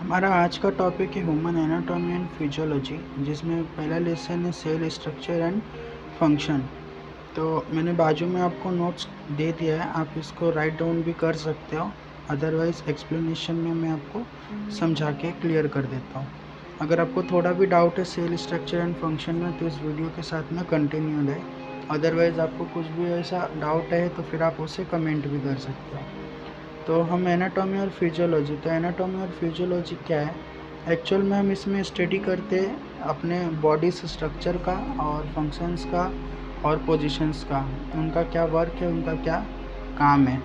हमारा आज का टॉपिक है ह्यूमन एनाटॉमी एंड फिजियोलॉजी, जिसमें पहला लेसन है सेल स्ट्रक्चर एंड फंक्शन। तो मैंने बाजू में आपको नोट्स दे दिया है, आप इसको राइट डाउन भी कर सकते हो, अदरवाइज़ एक्सप्लेनेशन में मैं आपको समझा के क्लियर कर देता हूँ। अगर आपको थोड़ा भी डाउट है सेल स्ट्रक्चर एंड फंक्शन में तो इस वीडियो के साथ में कंटिन्यू रहे, अदरवाइज़ आपको कुछ भी ऐसा डाउट है तो फिर आप उसे कमेंट भी कर सकते हो। तो हम एनाटॉमी और फिजियोलॉजी, तो एनाटॉमी और फिजियोलॉजी क्या है एक्चुअल में, हम इसमें स्टडी करते हैं अपने बॉडी स्ट्रक्चर का और फंक्शंस का और पोजीशंस का, उनका क्या वर्क है, उनका क्या काम है।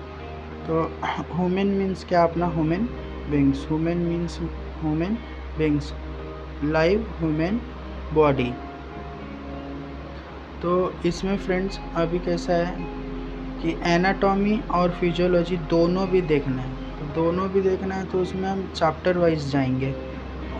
तो ह्यूमन मीन्स क्या, अपना human beings, human means human beings, live human body. तो इसमें फ्रेंड्स अभी कैसा है कि एनाटॉमी और फिजियोलॉजी दोनों भी देखना है, तो दोनों भी देखना है तो उसमें हम चैप्टर वाइज जाएंगे,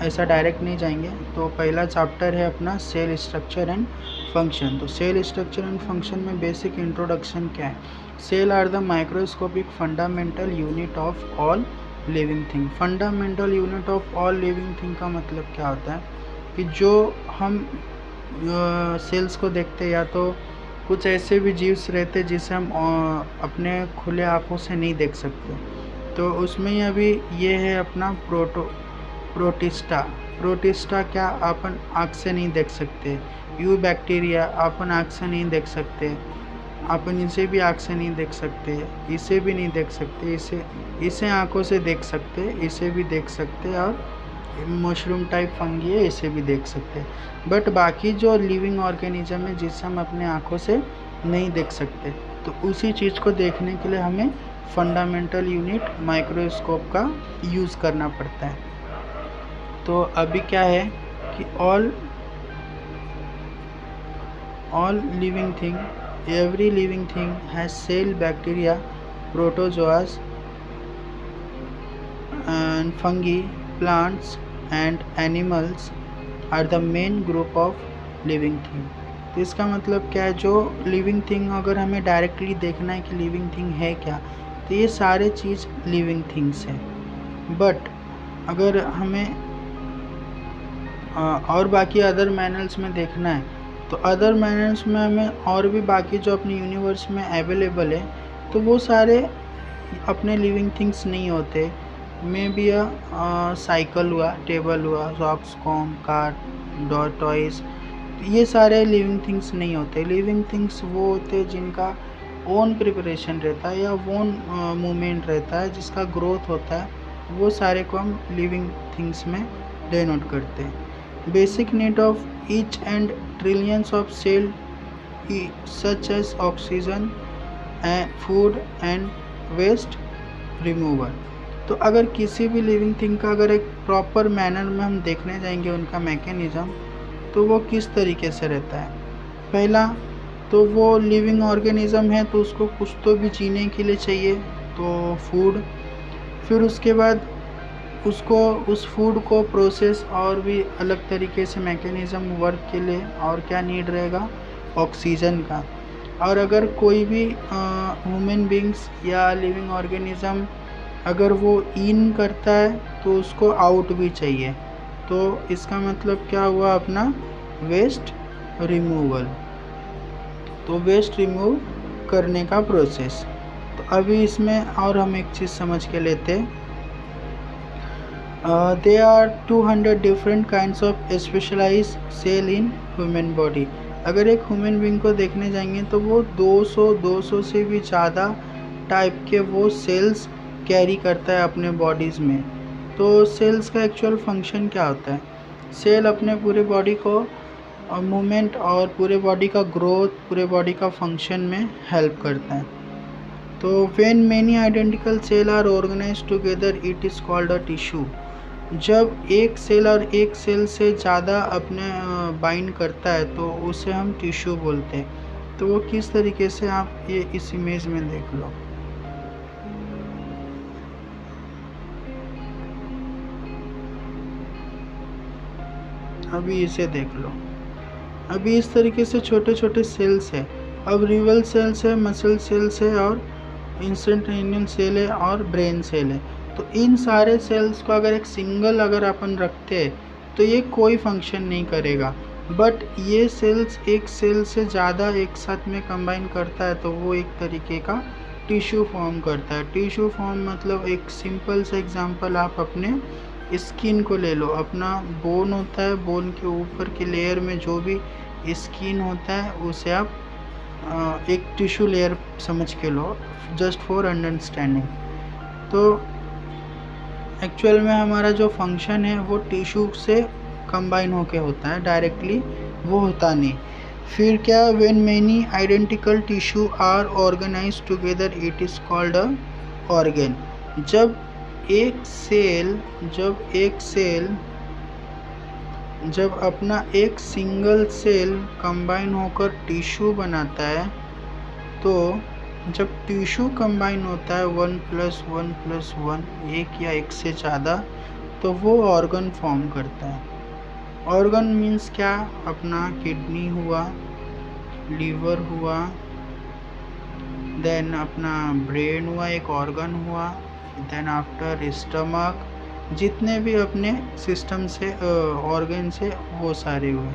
ऐसा डायरेक्ट नहीं जाएंगे। तो पहला चैप्टर है अपना सेल स्ट्रक्चर एंड फंक्शन। तो सेल स्ट्रक्चर एंड फंक्शन में बेसिक इंट्रोडक्शन क्या है। Cell are the microscopic fundamental unit of all living thing. Fundamental unit of all living thing का मतलब क्या होता है कि जो हम सेल्स को देखते हैं, या तो कुछ ऐसे भी जीव्स रहते जिसे हम अपने खुले आँखों से नहीं देख सकते, तो उसमें ही अभी ये है अपना प्रोटिस्टा। प्रोटिस्टा क्या अपन आँख से नहीं देख सकते। यू बैक्टीरिया अपन आँख से नहीं देख सकते, अपन इसे भी आँख से नहीं देख सकते, इसे भी नहीं देख सकते, इसे आँखों से देख सकते, इसे भी देख सकते, और मशरूम टाइप फंगी है, इसे भी देख सकते हैं। बट बाकी जो लिविंग ऑर्गेनिज्म है जिसे हम अपने आँखों से नहीं देख सकते, तो उसी चीज़ को देखने के लिए हमें फंडामेंटल यूनिट माइक्रोस्कोप का यूज़ करना पड़ता है। तो अभी क्या है कि all living thing, every living thing has cell, bacteria, protozoas and fungi, plants and animals are the main group of living thing। तो इसका मतलब क्या है, जो लिविंग थिंग अगर हमें डायरेक्टली देखना है कि लिविंग थिंग है क्या, तो ये सारे चीज़ लिविंग थिंग्स है। बट अगर हमें और बाकी अदर मैनल्स में देखना है, तो अदर मैनल्स में हमें और भी बाकी जो अपने यूनिवर्स में अवेलेबल है, तो वो सारे अपने लिविंग थिंग्स नहीं होते। में भी साइकिल हुआ, टेबल हुआ, socks, com, car, dot, toys, ये सारे लिविंग थिंग्स नहीं होते। लिविंग थिंग्स वो होते हैं जिनका ओन प्रिपरेशन रहता है या ओन मूवमेंट रहता है, जिसका ग्रोथ होता है, वो सारे को हम लिविंग थिंग्स में डिनोट करते हैं। Basic need of each and trillions of cell such as oxygen and food and waste removal. तो अगर किसी भी लिविंग थिंग का अगर एक प्रॉपर मैनर में हम देखने जाएंगे उनका मैकेनिज़्म, तो वो किस तरीके से रहता है। पहला तो वो लिविंग ऑर्गेनिज़्म है तो उसको कुछ तो भी जीने के लिए चाहिए, तो फूड। फिर उसके बाद उसको उस फूड को प्रोसेस और भी अलग तरीके से मैकेनिज़्म वर्क के लिए और क्या नीड रहेगा, ऑक्सीजन का। और अगर कोई भी ह्यूमन बींग्स या लिविंग ऑर्गेनिज़म अगर वो इन करता है तो उसको आउट भी चाहिए, तो इसका मतलब क्या हुआ, अपना वेस्ट रिमूवल। तो वेस्ट रिमूव करने का प्रोसेस। तो अभी इसमें और हम एक चीज़ समझ के लेते, they are 200 different kinds of specialize cell in human body. अगर एक ह्यूमन बींग को देखने जाएंगे तो वो 200 से भी ज़्यादा टाइप के वो सेल्स कैरी करता है अपने बॉडीज़ में। तो सेल्स का एक्चुअल फंक्शन क्या होता है, सेल अपने पूरे बॉडी को मूवमेंट और पूरे बॉडी का ग्रोथ, पूरे बॉडी का फंक्शन में हेल्प करता है। तो when many identical cell are organized together it is called a tissue. जब एक सेल और एक सेल से ज़्यादा अपने बाइंड करता है तो उसे हम टिश्यू बोलते हैं। तो वो किस तरीके से आप ये इस इमेज में देख लो। अभी इसे देख लो, अभी इस तरीके से छोटे छोटे सेल्स है। अब रिवल सेल्स है, मसल सेल्स है, और इंस्टेंटेनियस सेल है और ब्रेन सेल है। तो इन सारे सेल्स को अगर एक सिंगल अगर अपन रखते हैं तो ये कोई फंक्शन नहीं करेगा, बट ये सेल्स एक सेल से ज़्यादा एक साथ में कंबाइन करता है तो वो एक तरीके का टिश्यू फॉर्म करता है। टिश्यू फॉर्म मतलब एक सिंपल सा एग्जांपल आप अपने स्किन को ले लो। अपना बोन होता है, बोन के ऊपर के लेयर में जो भी स्किन होता है उसे आप एक टिश्यू लेयर समझ के लो, जस्ट फॉर अंडरस्टैंडिंग। तो एक्चुअल में हमारा जो फंक्शन है वो टिश्यू से कंबाइन होके होता है, डायरेक्टली वो होता नहीं। फिर क्या, when many identical tissue are organized together it is called a organ. जब अपना एक सिंगल सेल कंबाइन होकर टिश्यू बनाता है, तो जब टिश्यू कंबाइन होता है 1+1+1 एक या एक से ज़्यादा, तो वो ऑर्गन फॉर्म करता है। ऑर्गन मीन्स क्या, अपना किडनी हुआ, लीवर हुआ, देन अपना ब्रेन हुआ, एक ऑर्गन हुआ, देन आफ्टर स्टमक, जितने भी अपने सिस्टम से ऑर्गन से वो सारे हुए।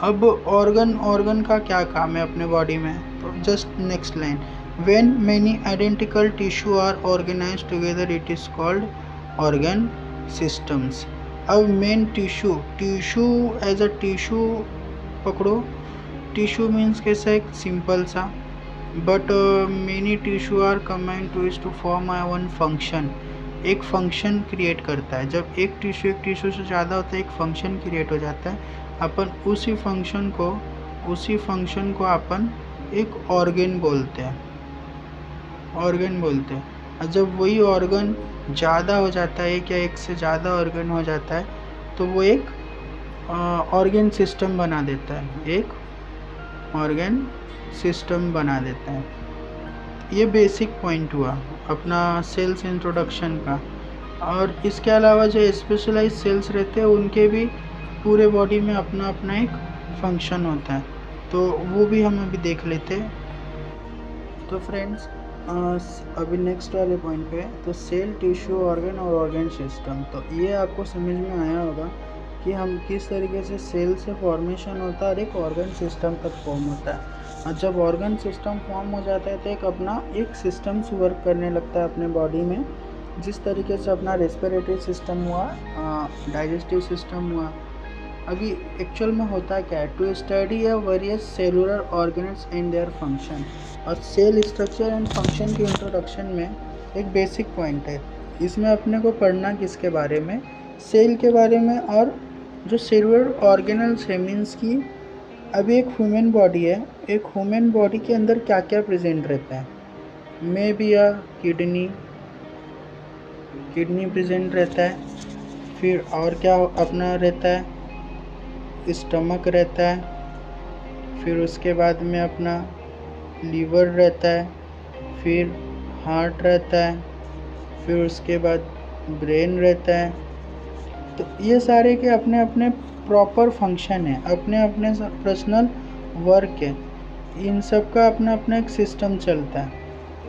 अब ऑर्गन का क्या काम है अपने बॉडी में, तो just next line, when many identical tissue are organized together it is called organ systems. अब main tissue as a tissue पकड़ो। टिश्यू मीन्स कैसा, एक सिंपल सा, but many tissue are combined to form one function. एक function create करता है। जब एक टिश्यू से ज़्यादा होता है, एक फंक्शन क्रिएट हो जाता है। अपन उसी फंक्शन को अपन एक ऑर्गन बोलते हैं। और जब वही ऑर्गन ज़्यादा हो जाता है, एक या एक से ज़्यादा ऑर्गन हो जाता है, तो वो एक ऑर्गन सिस्टम बना देता है। ये बेसिक पॉइंट हुआ अपना सेल्स इंट्रोडक्शन का। और इसके अलावा जो स्पेशलाइज सेल्स रहते हैं उनके भी पूरे बॉडी में अपना अपना एक फंक्शन होता है, तो वो भी हम अभी देख लेते हैं। तो फ्रेंड्स अभी नेक्स्ट वाले पॉइंट पे, तो सेल, टिश्यू, ऑर्गन और ऑर्गन सिस्टम। तो ये आपको समझ में आया होगा कि हम किस तरीके से सेल से फॉर्मेशन होता है और एक ऑर्गन सिस्टम तक फॉर्म होता है। और जब ऑर्गन सिस्टम फॉर्म हो जाता है तो एक सिस्टम्स वर्क करने लगता है अपने बॉडी में। जिस तरीके से अपना रेस्पिरेटरी सिस्टम हुआ, डाइजेस्टिव सिस्टम हुआ। अभी एक्चुअल में होता क्या है, to study a various cellular organs and their function. और सेल स्ट्रक्चर एंड फंक्शन के इंट्रोडक्शन में एक बेसिक पॉइंट है, इसमें अपने को पढ़ना किसके बारे में, सेल के बारे में। और जो सेलुलर ऑर्गेनल्स है मीन्स की अभी एक ह्यूमन बॉडी है, एक ह्यूमन बॉडी के अंदर क्या क्या प्रेजेंट रहता है, मे बी या किडनी प्रेजेंट रहता है। फिर और क्या अपना रहता है, स्टमक रहता है। फिर उसके बाद में अपना लीवर रहता है, फिर हार्ट रहता है, फिर उसके बाद ब्रेन रहता है। तो ये सारे के अपने अपने प्रॉपर फंक्शन है, अपने अपने पर्सनल वर्क है, इन सब का अपना अपना एक सिस्टम चलता है।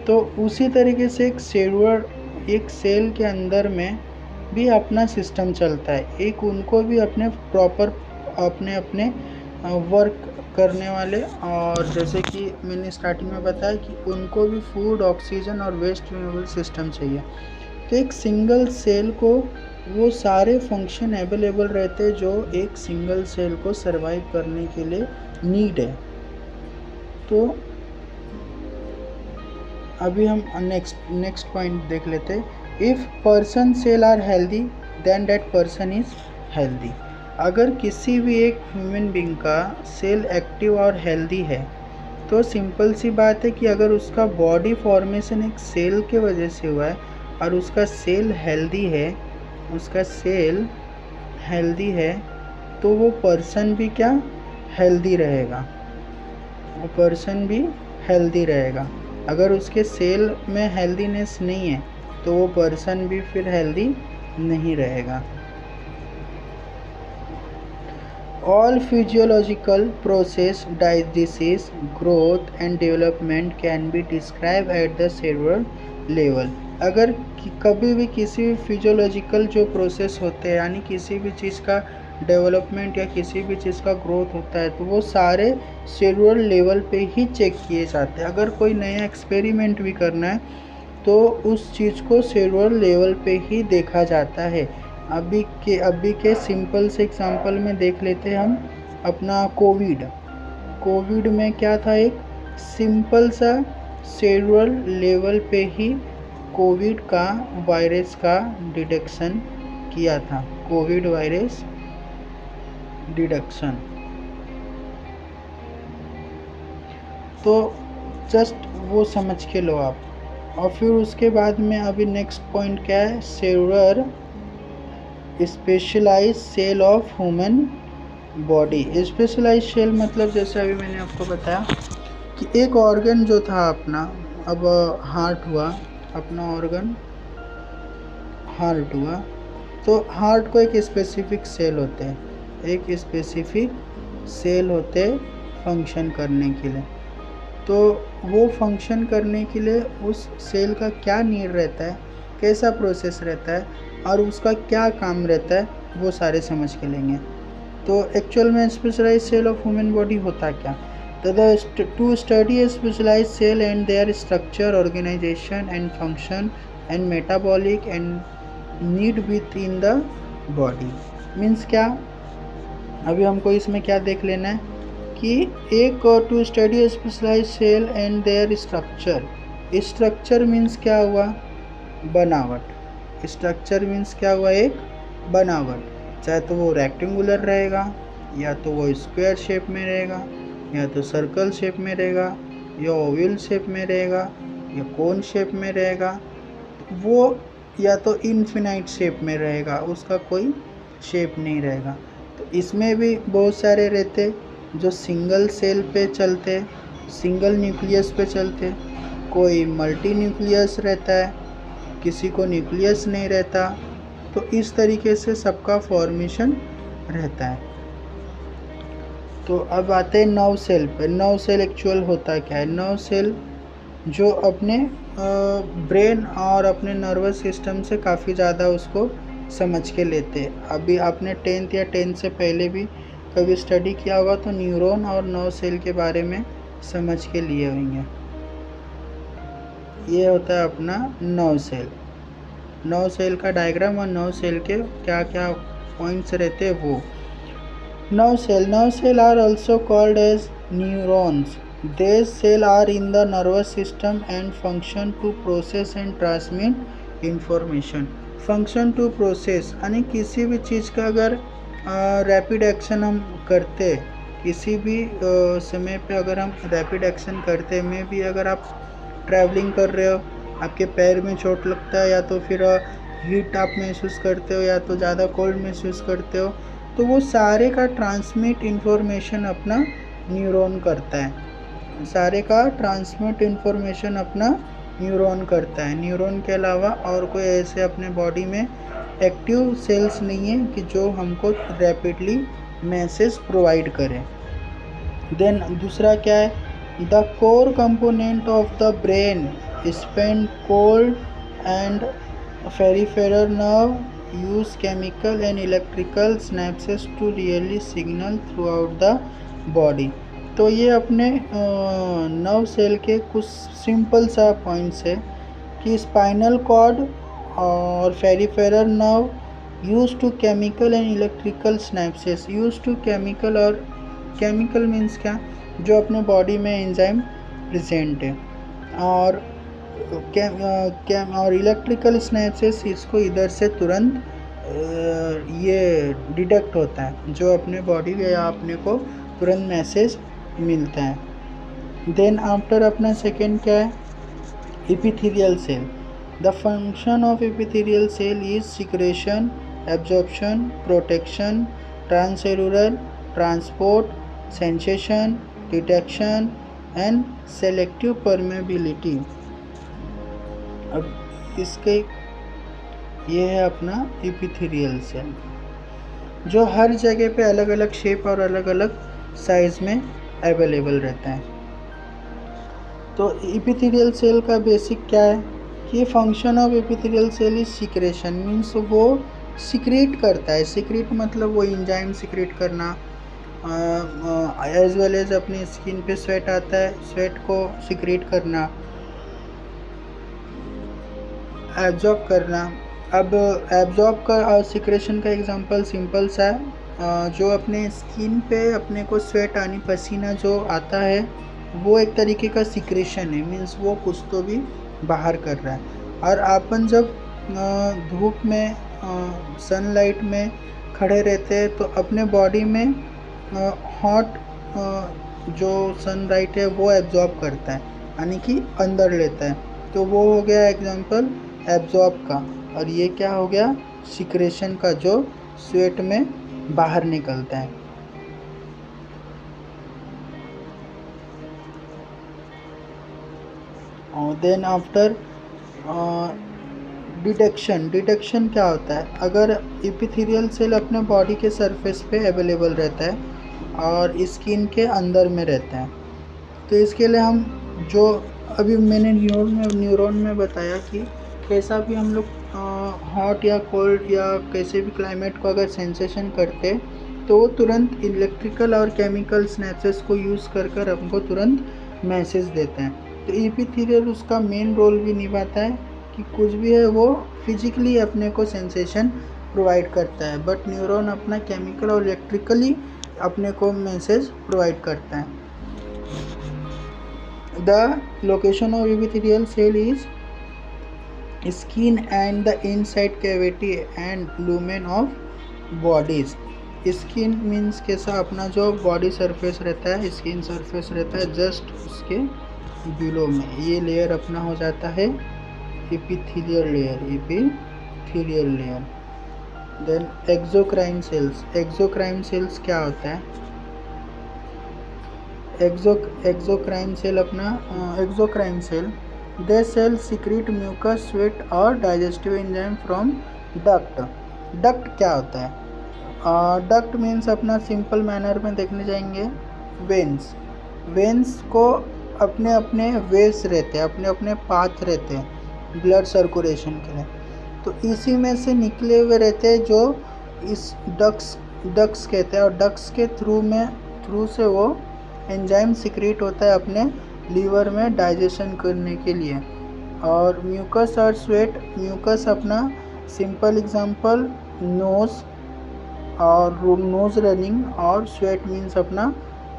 तो उसी तरीके से एक सेल के अंदर में भी अपना सिस्टम चलता है, एक उनको भी अपने प्रॉपर अपने वर्क करने वाले। और जैसे कि मैंने स्टार्टिंग में बताया कि उनको भी फूड, ऑक्सीजन और वेस्ट रिमूवल सिस्टम चाहिए। तो एक सिंगल सेल को वो सारे फंक्शन अवेलेबल रहते हैं जो एक सिंगल सेल को सरवाइव करने के लिए नीड है। तो अभी हम नेक्स्ट पॉइंट देख लेते हैं। If person cell are healthy then that person is healthy. अगर किसी भी एक ह्यूमन बीइंग का सेल एक्टिव और हेल्दी है तो सिंपल सी बात है कि अगर उसका बॉडी फॉर्मेशन एक सेल के वजह से हुआ है और उसका सेल हेल्दी है तो वो पर्सन भी क्या हेल्दी रहेगा, वो पर्सन भी हेल्दी रहेगा। अगर उसके सेल में हेल्दीनेस नहीं है तो वो पर्सन भी फिर हेल्दी नहीं रहेगा। All physiological process, disease, growth and development can be described at the cellular level. अगर कभी भी किसी भी फिजियोलॉजिकल जो प्रोसेस होते हैं, यानी किसी भी चीज़ का डेवलपमेंट या किसी भी चीज़ का ग्रोथ होता है, तो वो सारे सेलुलर लेवल पे ही चेक किए जाते हैं। अगर कोई नया एक्सपेरिमेंट भी करना है तो उस चीज़ को सेलुलर लेवल पे ही देखा जाता है। अभी के सिंपल से एग्जांपल में देख लेते हैं हम अपना कोविड में क्या था, एक सिंपल सा सेलुलर लेवल पे ही कोविड का वायरस का डिटेक्शन किया था, कोविड वायरस डिटेक्शन। तो जस्ट वो समझ के लो आप। और फिर उसके बाद में अभी नेक्स्ट पॉइंट क्या है, cellular specialized cell of human body. Specialized cell मतलब जैसे अभी मैंने आपको बताया कि एक ऑर्गन जो था अपना, अब हार्ट हुआ, अपना ऑर्गन हार्ट हुआ, तो हार्ट को एक स्पेसिफिक सेल होते हैं, एक स्पेसिफिक सेल होते फंक्शन करने के लिए। तो वो फंक्शन करने के लिए उस सेल का क्या नीड रहता है, कैसा प्रोसेस रहता है और उसका क्या काम रहता है, वो सारे समझ के लेंगे। तो एक्चुअल में specialized cell of human body होता क्या, तो to study specialized cell and their structure, organization and function and metabolic and need within the body. Means क्या, अभी हमको इसमें क्या देख लेना है कि एक to study specialized cell and their structure. Structure means क्या हुआ, बनावट। स्ट्रक्चर मीन्स क्या हुआ, एक बनावट। चाहे तो वो रेक्टेंगुलर रहेगा, या तो वो स्क्वायर शेप में रहेगा, या तो सर्कल शेप में रहेगा, या ओवल शेप में रहेगा, या कोन शेप में रहेगा, वो या तो इनफिनाइट शेप में रहेगा, उसका कोई शेप नहीं रहेगा। तो इसमें भी बहुत सारे रहते जो सिंगल सेल पे चलते, सिंगल न्यूक्लियस पे चलते, कोई मल्टी न्यूक्लियस रहता है, किसी को न्यूक्लियस नहीं रहता। तो इस तरीके से सबका फॉर्मेशन रहता है। तो अब आते हैं नर्व सेल पे। नर्व सेल एक्चुअल होता क्या है, नर्व सेल जो अपने ब्रेन और अपने नर्वस सिस्टम से काफ़ी ज़्यादा उसको समझ के लेते हैं। अभी आपने 10th या 10th से पहले भी कभी स्टडी किया होगा तो न्यूरॉन और नर्व सेल के बारे में समझ के लिए होंगे। ये होता है अपना नर्व सेल। नर्व सेल का डायग्राम और नर्व सेल के क्या क्या पॉइंट्स रहते हैं वो। Nerve cell are also called as neurons. These cells are in the nervous system and function to process and transmit information. Function to process यानी किसी भी चीज़ का अगर रैपिड एक्शन हम करते, किसी भी समय पे अगर हम रैपिड एक्शन करते में भी, अगर आप ट्रैवलिंग कर रहे हो, आपके पैर में चोट लगता है, या तो फिर हीट आप महसूस करते हो, या तो ज़्यादा कोल्ड महसूस करते हो, तो वो सारे का ट्रांसमिट इंफॉर्मेशन अपना न्यूरॉन करता है। सारे का ट्रांसमिट इंफॉर्मेशन अपना न्यूरॉन करता है। न्यूरॉन के अलावा और कोई ऐसे अपने बॉडी में एक्टिव सेल्स नहीं है कि जो हमको रैपिडली मैसेज प्रोवाइड करें। देन दूसरा क्या है, the core component of the brain spinal cord and peripheral nerve use chemical and electrical synapses to relay signal throughout the body. तो ये अपने नर्व सेल के कुछ सिंपल सा पॉइंट्स है कि स्पाइनल कॉर्ड और peripheral nerve use to chemical and electrical synapses. Use to chemical, और केमिकल मीन्स क्या, जो अपने बॉडी में एंजाइम प्रेजेंट है, और और इलेक्ट्रिकल सिनेप्सेस इसको इधर से तुरंत ये डिटेक्ट होता है, जो अपने बॉडी या अपने को तुरंत मैसेज मिलता है। देन आफ्टर अपना सेकेंड क्या है, epithelial cell. The function of epithelial cell is secretion, absorption, protection, transcellular transport, sensation, detection and selective permeability. अब इसके ये है अपना एपिथेलियल सेल, जो हर जगह पे अलग अलग शेप और अलग अलग साइज में अवेलेबल रहता है। तो एपिथेलियल सेल का बेसिक क्या है, कि function of epithelial cell is secretion, means वो सिक्रेट करता है। सिक्रेट मतलब वो एंजाइम सिक्रेट करना, एज वेल एज अपनी स्किन पे स्वेट आता है, स्वेट को सिक्रेट करना, एब्जॉर्ब करना। अब एब्जॉर्ब का और सिक्रेशन का एग्जांपल सिंपल सा है, जो अपने स्किन पे अपने को स्वेट आनी, पसीना जो आता है वो एक तरीके का सिक्रेशन है, मीन्स वो कुछ तो भी बाहर कर रहा है। और अपन जब धूप में सनलाइट में खड़े रहते हैं तो अपने बॉडी में हॉट जो सनलाइट है वो एब्जॉर्ब करता है, यानी कि अंदर लेता है। तो वो हो गया एग्जांपल एब्जॉर्ब का। और ये क्या हो गया, सिक्रेशन का, जो स्वेट में बाहर निकलता है। Then after detection. डिटेक्शन क्या होता है, अगर एपिथेलियल सेल अपने बॉडी के सरफेस पे अवेलेबल रहता है और स्किन के अंदर में रहता है, तो इसके लिए हम जो अभी मैंने न्यूरॉन में बताया कि कैसा भी हम लोग हॉट या कोल्ड या कैसे भी क्लाइमेट को अगर सेंसेशन करते तो वो तुरंत इलेक्ट्रिकल और केमिकल स्नैचेस को यूज़ कर कर हमको तुरंत मैसेज देते हैं। तो एपिथेलियल उसका मेन रोल भी निभाता है कि कुछ भी है वो फिजिकली अपने को सेंसेशन प्रोवाइड करता है, बट न्यूरॉन अपना केमिकल और इलेक्ट्रिकली अपने को मैसेज प्रोवाइड करता है। The location of epithelial cell is skin and the inside cavity and lumen of bodies. Skin means कैसा, अपना जो बॉडी सरफेस रहता है, स्किन सरफेस रहता है, जस्ट उसके बिलो में ये लेयर अपना हो जाता है epithelial layer, epithelial layer. Then exocrine cells. Exocrine cells क्या होता है, एक्सोक्राइन सेल अपना exocrine cell they cell secrete mucus, sweat और digestive enzyme from duct. Duct क्या होता है, डक्ट मीन्स अपना सिंपल मैनर में देखने जाएंगे वेन्स। वेन्स को अपने अपने वेस रहते हैं, अपने अपने पाथ रहते हैं ब्लड सर्कुलेशन के लिए, तो इसी में से निकले हुए रहते हैं जो इस डक्ट्स कहते हैं। और डक्ट्स के थ्रू से वो एंजाइम सिक्रीट होता है अपने लीवर में डाइजेशन करने के लिए। और म्यूकस और स्वेट, म्यूकस अपना सिंपल एग्जांपल नोज़ और नोज़ रनिंग, और स्वेट मीन्स अपना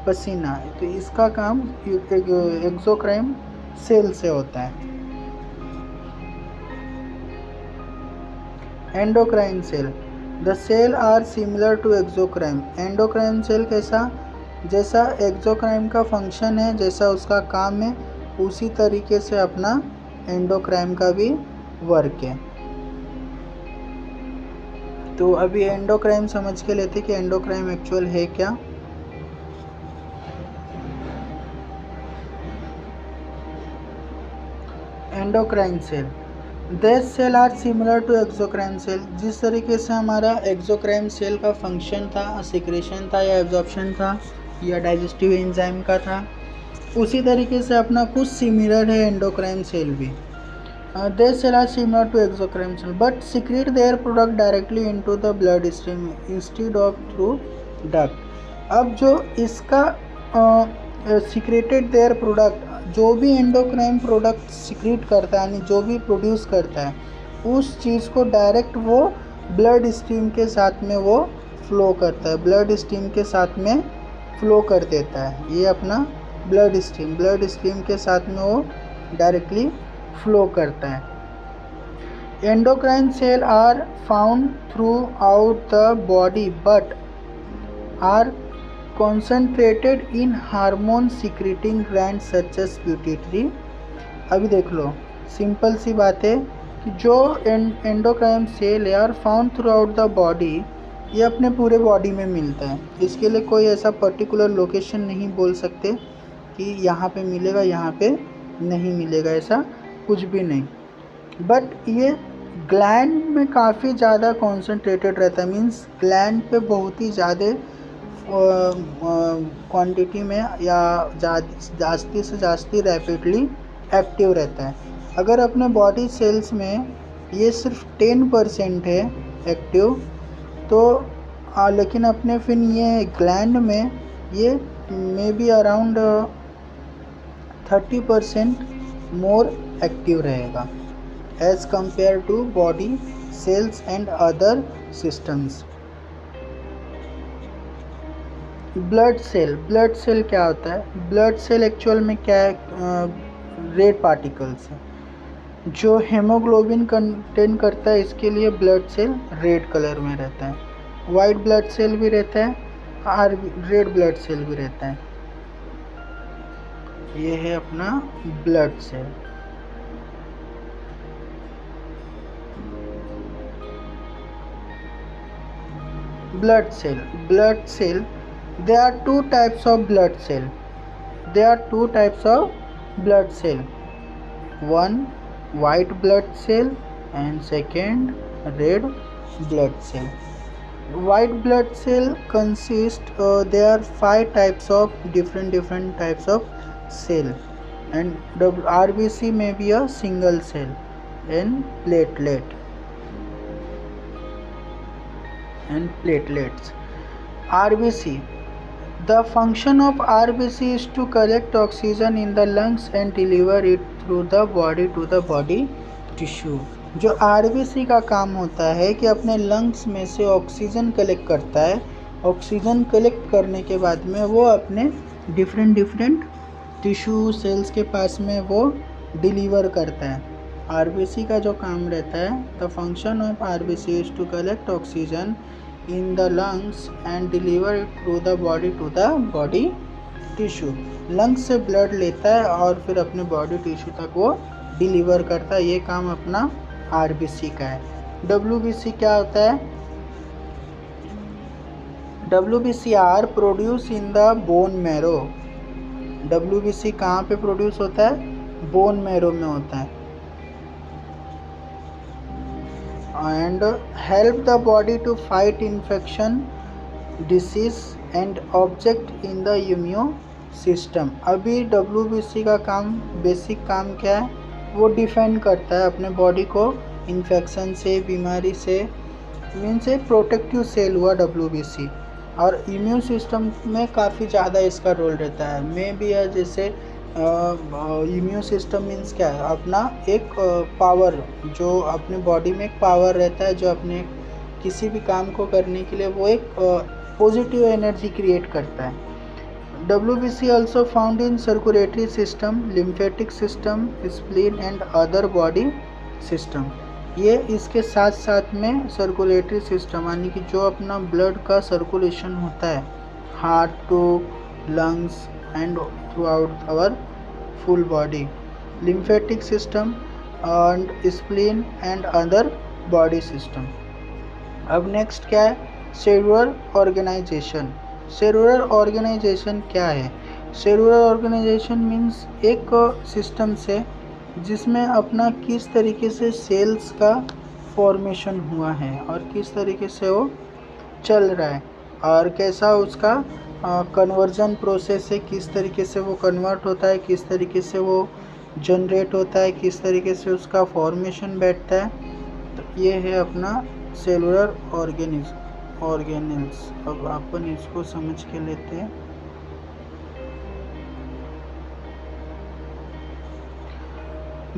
पसीना। तो इसका काम एक्सोक्राइन सेल से होता है। Endocrine cell. The cell are similar to exocrine. Endocrine cell कैसा, जैसा एक्सोक्राइन का फंक्शन है, जैसा उसका काम है, उसी तरीके से अपना एंडोक्राइन का भी वर्क है। तो अभी एंडोक्राइन समझ के लेते कि एंडोक्राइन एक्चुअल है क्या। Endocrine cell, this cell are similar to exocrine cell. जिस तरीके से हमारा एक्सोक्राइन सेल का फंक्शन था, सिक्रेशन था या एब्जॉर्प्शन था या डाइजेस्टिव एंजाइम का था, उसी तरीके से अपना कुछ सिमिलर है एंडोक्राइन सेल भी। This cell are similar to exocrine cell but secrete their product directly into the blood stream instead of through duct. अब जो इसका सिक्रेटेड देयर प्रोडक्ट, जो भी एंडोक्राइन प्रोडक्ट सिक्रीट करता है, यानी जो भी प्रोड्यूस करता है, उस चीज़ को डायरेक्ट वो ब्लड स्ट्रीम के साथ में वो फ्लो करता है, ब्लड स्ट्रीम के साथ में फ्लो कर देता है। ये अपना ब्लड स्ट्रीम के साथ में वो डायरेक्टली फ्लो करता है। Endocrine cell are found throughout the body but are concentrated in hormone secreting gland such as pituitary. अभी देख लो, सिंपल सी बात है कि जो एंडोक्राइन सेल है are found throughout the body, ये अपने पूरे बॉडी में मिलता है। इसके लिए कोई ऐसा पर्टिकुलर लोकेशन नहीं बोल सकते कि यहाँ पे मिलेगा, यहाँ पे नहीं मिलेगा, ऐसा कुछ भी नहीं। बट ये ग्लैंड में काफ़ी ज़्यादा कॉन्सेंट्रेटेड रहता है, मीन्स ग्लैंड पे बहुत ही ज़्यादा क्वांटिटी में या जास्ती से जास्ती रैपिडली एक्टिव रहता है। अगर अपने बॉडी सेल्स में ये सिर्फ 10% है एक्टिव, तो लेकिन अपने फिर ये ग्लैंड में ये may be around 30% more active रहेगा as compare to body cells and other systems. Blood cell क्या होता है? ब्लड सेल एक्चुअल में क्या है? रेड पार्टिकल्स है जो हेमोग्लोबिन कंटेन करता है, इसके लिए ब्लड सेल रेड कलर में रहता है। वाइट ब्लड सेल भी रहता है और रेड ब्लड सेल भी रहता है। ये है अपना blood cell. Blood cell there are two types of blood cell. One white blood cell and second red blood cell. White blood cell consists there are 5 types of different types of cell, and RBC may be a single cell and platelets. RBC. The function of RBC is to collect oxygen in the lungs and deliver it through the body to the body tissue. जो RBC का काम होता है कि अपने lungs में से oxygen collect करता है। ऑक्सीजन कलेक्ट करने के बाद में वो अपने डिफरेंट टिश्यू सेल्स के पास में वो डिलीवर करता है। RBC का जो काम रहता है, the function of RBC is to collect oxygen in the lungs and deliver it through the body to the body tissue. Lungs से ब्लड लेता है और फिर अपने बॉडी टिश्यू तक वो डिलीवर करता है। ये काम अपना RBC का है। WBC क्या होता है? WBC are produce in the bone marrow. WBC कहाँ पे प्रोड्यूस होता है? बोन मैरो में होता है। And help the body to fight infection, disease and object in the immune system. अभी WBC का काम, बेसिक काम क्या है? वो डिफेंड करता है अपने बॉडी को इन्फेक्शन से, बीमारी से। मीन्स ए प्रोटेक्टिव सेल हुआ WBC। और इम्यून सिस्टम में काफ़ी ज़्यादा इसका रोल रहता है। मे बी जैसे इम्यून सिस्टम मीन्स क्या है? अपना एक पावर, जो अपने बॉडी में एक पावर रहता है जो अपने किसी भी काम को करने के लिए वो एक पॉजिटिव एनर्जी क्रिएट करता है। WBC also found in circulatory system, lymphatic system, spleen and other body system. ये इसके साथ साथ में सर्कुलेटरी सिस्टम यानी कि जो अपना ब्लड का सर्कुलेशन होता है heart to lungs and throughout our full body, lymphatic system and spleen and other body system. अब नेक्स्ट क्या है? Cellular organization. सेलुलर ऑर्गेनाइजेशन क्या है? सेलुलर ऑर्गेनाइजेशन मीन्स एक सिस्टम से जिसमें अपना किस तरीके से सेल्स का फॉर्मेशन हुआ है और किस तरीके से वो चल रहा है और कैसा उसका कन्वर्जन प्रोसेस है, किस तरीके से वो कन्वर्ट होता है, किस तरीके से वो जनरेट होता है, किस तरीके से उसका फॉर्मेशन बैठता है। तो ये है अपना सेलुलर ऑर्गेनल्स। अब अपन इसको समझ के लेते हैं।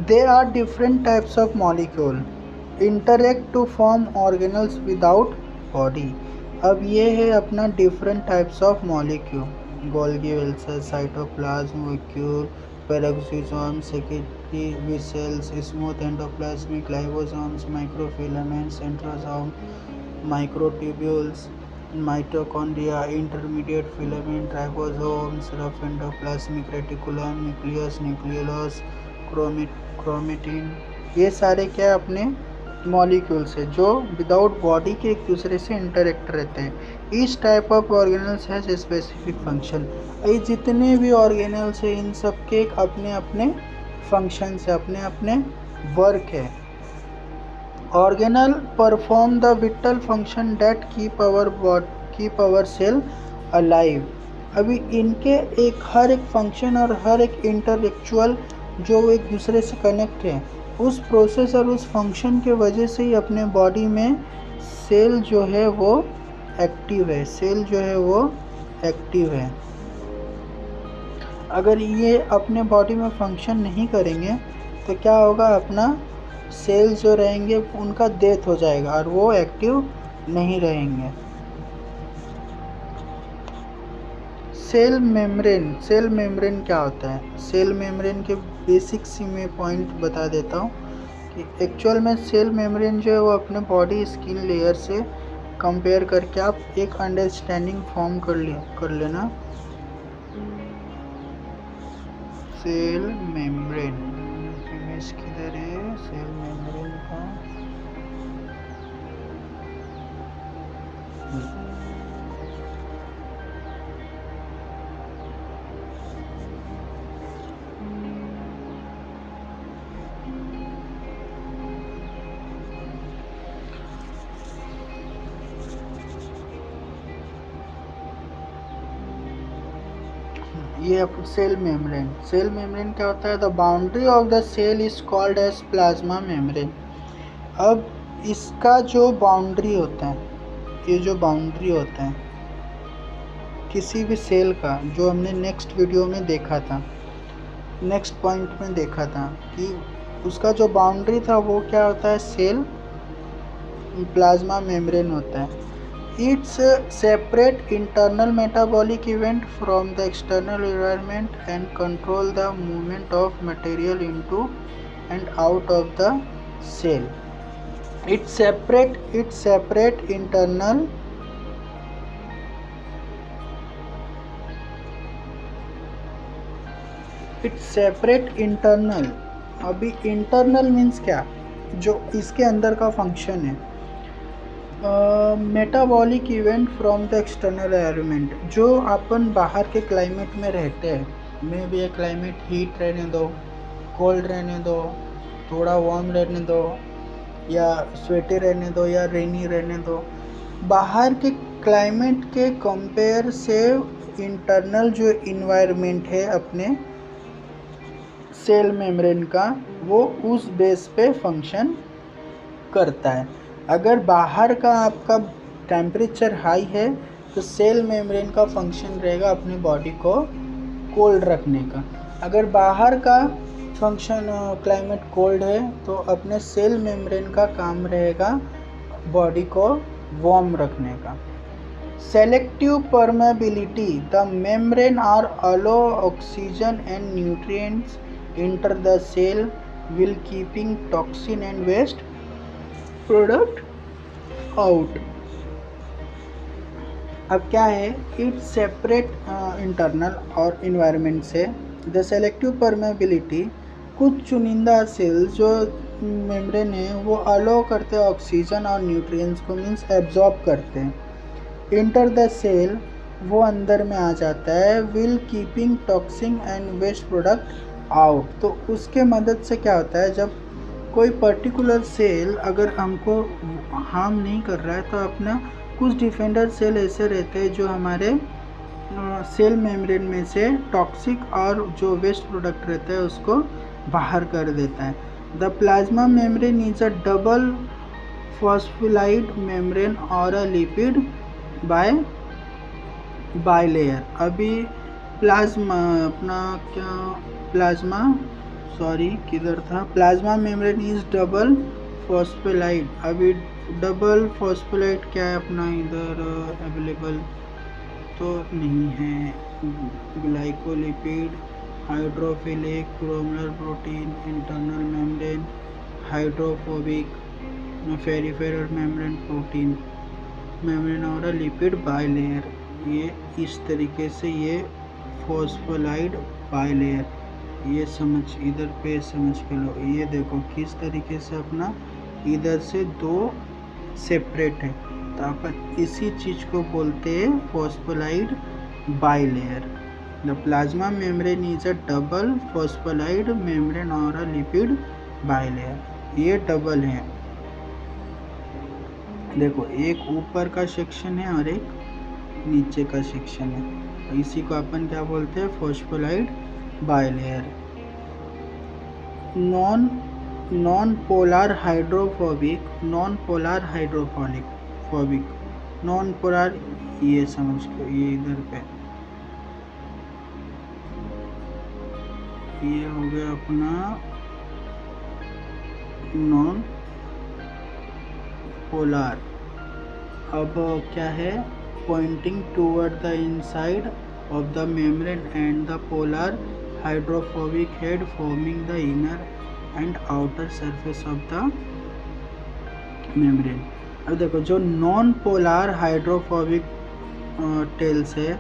There are different types of molecule interact to form organelles without body. अब ये है अपना different types of molecule. Golgi वेल्सर, cytoplasm, vacuole, peroxisome, secretory vesicles, smooth endoplasmic lysosomes, microfilaments, centrosome, microtubules, mitochondria, intermediate filament, ribosomes, rough endoplasmic reticulum, nucleus, nucleolus, chromatin. ये सारे क्या अपने molecules है जो विदाउट बॉडी के एक दूसरे से इंटरेक्ट रहते हैं। Each type of organelles has specific function. ये जितने भी ऑर्गेनल्स है इन सब के अपने अपने फंक्शन है, अपने अपने वर्क है। Organelle perform the vital function that keep our cell alive. अभी इनके हर एक फंक्शन और हर एक इंटरेक्चुअल जो एक दूसरे से कनेक्ट है, उस प्रोसेस और उस फंक्शन के वजह से ही अपने बॉडी में सेल जो है वो एक्टिव है, सेल जो है वो एक्टिव है। अगर ये अपने बॉडी में फंक्शन नहीं करेंगे तो क्या होगा, अपना सेल जो रहेंगे उनका डेथ हो जाएगा और वो एक्टिव नहीं रहेंगे। सेल मेम्ब्रेन क्या होता है? सेल मेम्ब्रेन के बेसिक सी मैं पॉइंट बता देता हूँ कि एक्चुअल में सेल मेम्ब्रेन जो है वो अपने बॉडी स्किन लेयर से कंपेयर करके आप एक अंडरस्टैंडिंग फॉर्म कर लेना। सेल मेम्ब्रेन इमेज किधर है? सेल मेम्ब्रेन का ये सेल मेम्ब्रेन क्या होता है? The boundary of the cell is called as plasma membrane. अब इसका जो बाउंड्री होता है, ये जो बाउंड्री होता है किसी भी सेल का, जो हमने नेक्स्ट वीडियो में देखा था, नेक्स्ट पॉइंट में देखा था कि उसका जो बाउंड्री था वो क्या होता है? सेल प्लाज्मा मेम्ब्रेन होता है। It's a separate internal metabolic event from the external environment and control the movement of material into and out of the cell. It's separate internal अभी इंटरनल मीन्स क्या? जो इसके अंदर का फंक्शन है। Metabolic event from the external environment, जो अपन बाहर के क्लाइमेट में रहते हैं, मे भी ये क्लाइमेट हीट रहने दो, कोल्ड रहने दो, थोड़ा वार्म रहने दो, या स्वेटी रहने दो, या रेनी रहने दो, बाहर के क्लाइमेट के कंपेयर से इंटरनल जो इन्वायरमेंट है अपने सेल मेम्ब्रेन का, वो उस बेस पे फंक्शन करता है। अगर बाहर का आपका टेम्परेचर हाई है तो सेल मेम्ब्रेन का फंक्शन रहेगा अपनी बॉडी को कोल्ड रखने का। अगर बाहर का फंक्शन क्लाइमेट कोल्ड है तो अपने सेल मेम्ब्रेन का काम रहेगा बॉडी को वार्म रखने का। Selective permeability, the membrane are allow oxygen and nutrients enter the cell while keeping toxin and waste product out. अब क्या है? इट सेपरेट इंटरनल और इन्वायरमेंट से। द सेलेक्टिव परमेबिलिटी, कुछ चुनिंदा सेल्स जो मेम्ब्रेन है वो अलो करते हैं ऑक्सीजन और न्यूट्रिएंट्स को, मीन्स एब्जॉर्ब करते हैं। इंटर द सेल, वो अंदर में आ जाता है। While keeping toxin and waste product out, तो उसके मदद से क्या होता है, जब कोई पर्टिकुलर सेल अगर हमको हार्म नहीं कर रहा है तो अपना कुछ डिफेंडर सेल ऐसे रहते हैं जो हमारे सेल मेम्ब्रेन में से टॉक्सिक और जो वेस्ट प्रोडक्ट रहता है उसको बाहर कर देता है। The plasma membrane is a double phospholipid membrane और अ लिपिड बाय लेयर। अभी प्लाज्मा किधर था? Plasma membrane is double phospholipid. अभी डबल फॉस्फोलाइड क्या है अपना इधर अवेलेबल तो नहीं है। Glycolipid, hydrophilic, glomerular protein, internal membrane, hydrophobic, peripheral membrane protein, membrane और लिपिड बाइलेयर। ये इस तरीके से ये फॉस्फोलाइड बाइलेयर, ये समझ इधर पे समझ के लो। ये देखो किस तरीके से अपना इधर से दो सेपरेट है, तो अपन इसी चीज़ को बोलते हैं phospholipid bilayer. The plasma membrane is a double phospholipid membrane और अ लिपिड बाइलेयर। ये डबल है, देखो एक ऊपर का सेक्शन है और एक नीचे का सेक्शन है, इसी को अपन क्या बोलते हैं? Phospholipid bilayer. Non non polar hydrophobic, non polar hydrophobic, non polar, ये समझ लो, ये इधर पे ये हो गया अपना नॉन पोलर। अब क्या है, pointing toward the inside of the membrane and the polar hydrophobic head forming the inner and outer surface of the membrane. अब देखो, जो नॉन पोलर हाइड्रोफोबिक टेल्स है,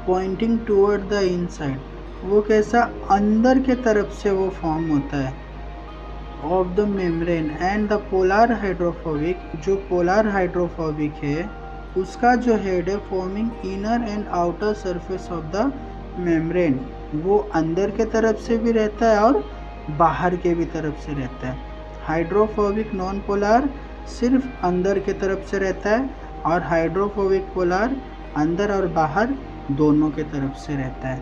पॉइंटिंग टूवर्ड द इनसाइड, वो कैसा, अंदर के तरफ से वो फॉर्म होता है of the membrane, and the polar hydrophobic, जो पोलर हाइड्रोफोबिक है उसका जो हेड है forming inner and outer surface of the membrane, वो अंदर के तरफ से भी रहता है और बाहर के भी तरफ से रहता है। हाइड्रोफोबिक नॉन पोलर सिर्फ अंदर के तरफ से रहता है, और हाइड्रोफोबिक पोलर अंदर और बाहर दोनों के तरफ से रहता है।